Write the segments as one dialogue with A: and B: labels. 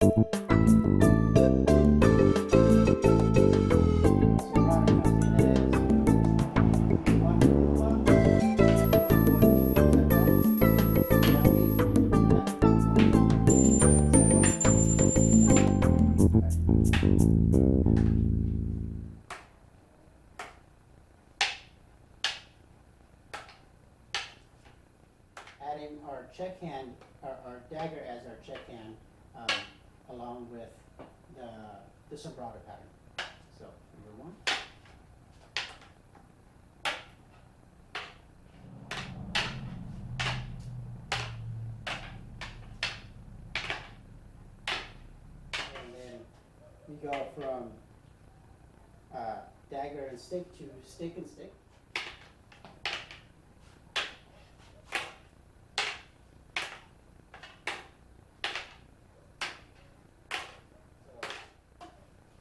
A: Adding our check hand, our dagger as our check hand, along with the Sumbrada pattern. So, number one. And then we go from dagger and stick to stick and stick.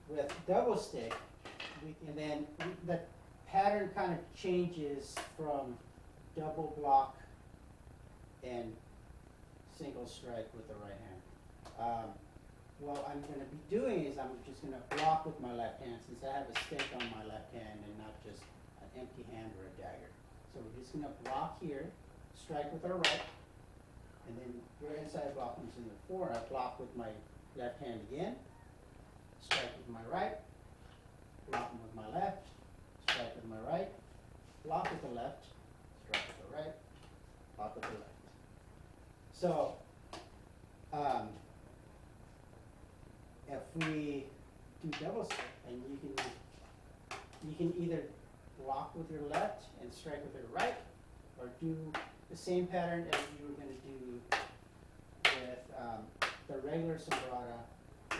A: With double stick, and then the pattern kind of changes from double block and single strike with the right hand. What I'm going to be doing is I'm just going to block with my left hand, since I have a stick on my left hand and not just an empty hand or a dagger. So we're just going to block here, strike with our right, and then your inside block comes in the 4. I block with my left hand again, strike with my right, block with my left, strike with my right, block with the left, strike with the right, block with the left. So, if we do double stick, and you can either block with your left and strike with your right, or do the same pattern as you were going to do with the regular Sumbrada,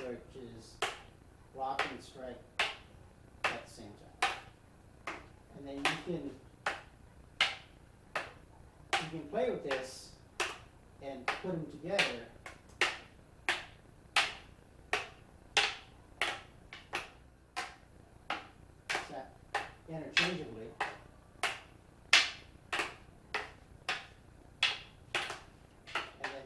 A: which is block and strike at the same time. And then you can play with this and put them together. Interchangeably. And then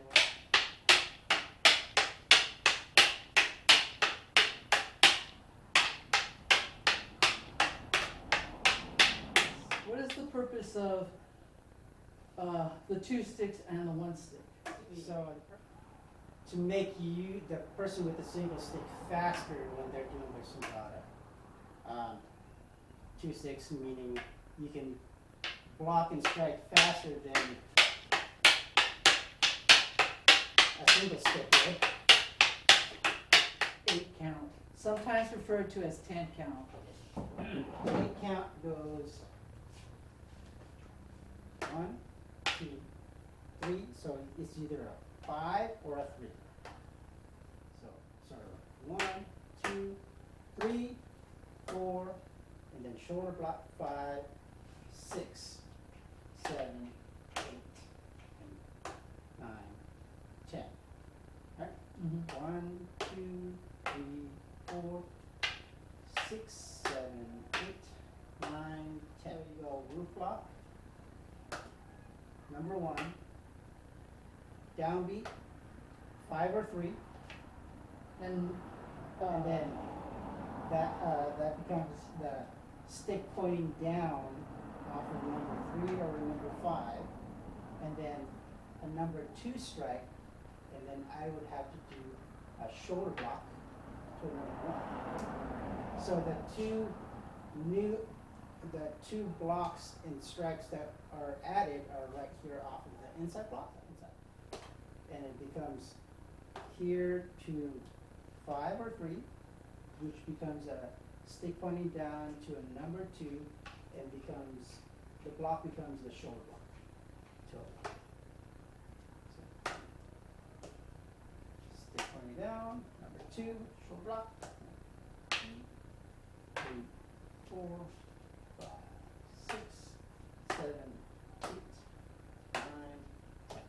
B: what is the purpose of the 2 sticks and the 1 stick?
A: so to make you, the person with the single stick, faster when they're doing their Sumbrada. 2 sticks meaning you can block and strike faster than a single stick would.
B: 8 count, sometimes referred to as 10 count.
A: 8 count goes 1, 2, 3. So it's either a 5 or a 3. So sort of 1, 2, 3, 4, and then shoulder block 5, 6, 7, 8, and 9, 10. All right?
B: Mm-hmm.
A: 1, 2, 3, 4, 6, 7, 8, 9, 10. You go roof block. Number 1. Downbeat, 5 or 3.
B: And
A: then that becomes the stick pointing down off of number 3 or number 5, and then a number 2 strike, and then I would have to do a shoulder block to number 1. So the two blocks and strikes that are added are right here off of the inside block, and it becomes here to 5 or 3, which becomes a stick pointing down to a number 2, and the block becomes the shoulder block. So, stick pointing down, number 2, shoulder block. 2, 3, 4, 5, 6, 7, 8, 9, 10.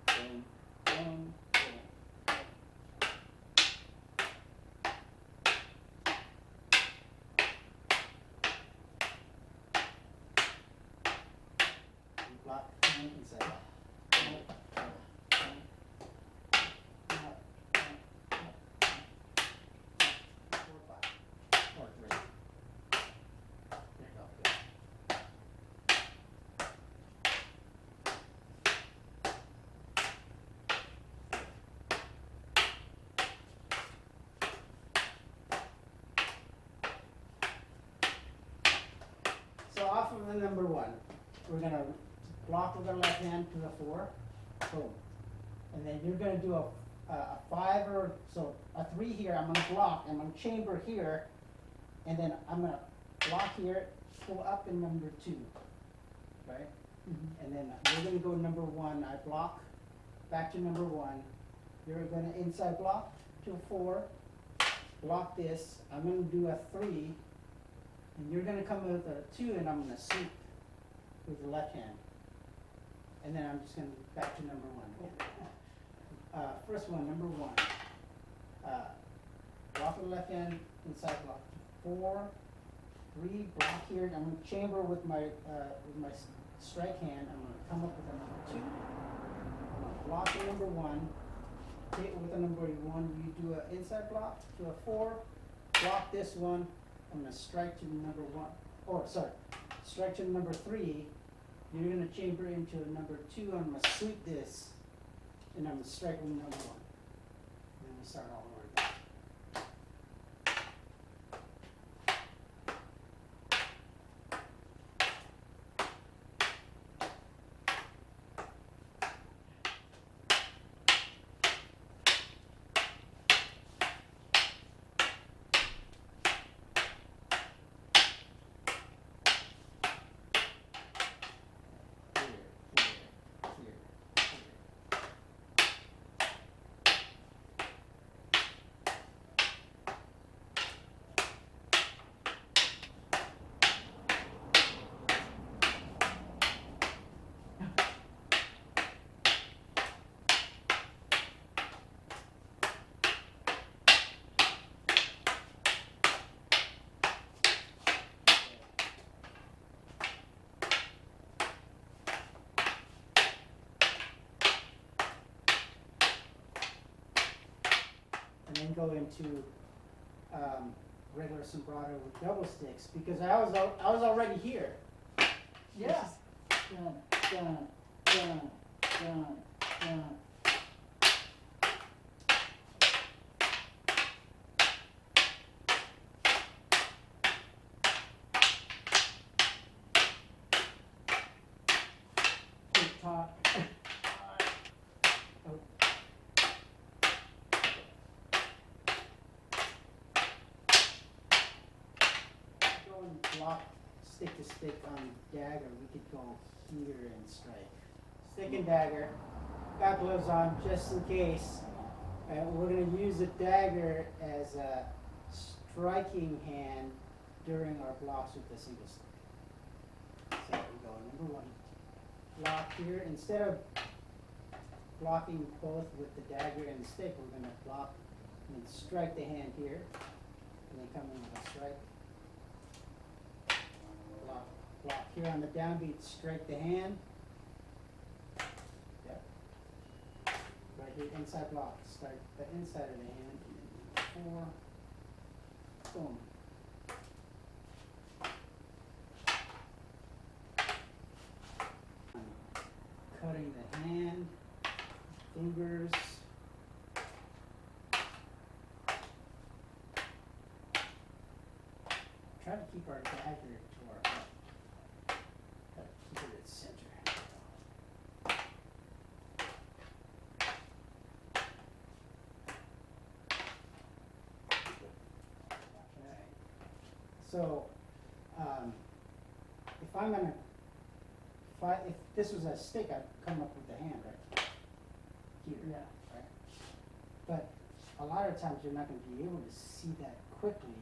A: Boom, boom, boom. inside. Four, five, or three. There you go, good. So off of the number one, we're gonna block with our left hand to the four, boom. And then you're gonna do a five or, so a three here, I'm gonna block, I'm gonna chamber here, and then I'm gonna block here, pull up in number two, right? And then we're gonna go number one, I block, back to number one, you're gonna inside block to four, block this, I'm gonna do a three, and you're gonna come with a two, and I'm gonna sweep with the left hand. And then I'm just gonna back to number one again. First one, number one. Block with the left hand, inside block. Four, three, block here. I'm gonna chamber with my strike hand. I'm gonna come up with a number two. I'm gonna block the number one. Hit with a number one. You do an inside block to a four. Block this one. I'm gonna strike to number one. Or sorry, strike to number three. You're gonna chamber into a number two. I'm gonna sweep this, and I'm gonna strike with number one. And then we start all over again. And then go into regular Sumbrada with double sticks, because I was already here.
B: Yeah. Done, done, done, done, done. Good talk. Oh.
A: Go and block stick to stick on dagger. We could go here and strike. Stick and dagger. Got gloves on just in case. We're going to use the dagger as a striking hand during our blocks with the single stick. So we go number one. Block here. Instead of blocking both with the dagger and the stick, we're going to block and then strike the hand here. And then come in with a strike. Block here on the downbeat, strike the hand. Yep. Right here, inside block, start the inside of the hand, and then 4, boom. Cutting the hand, fingers. Try to keep our dagger to our left. Try to keep it at center. Okay. So, if I'm gonna, if this was a stick, I'd come up with the hand right here,
B: Yeah.
A: right? But a lot of times you're not gonna be able to see that quickly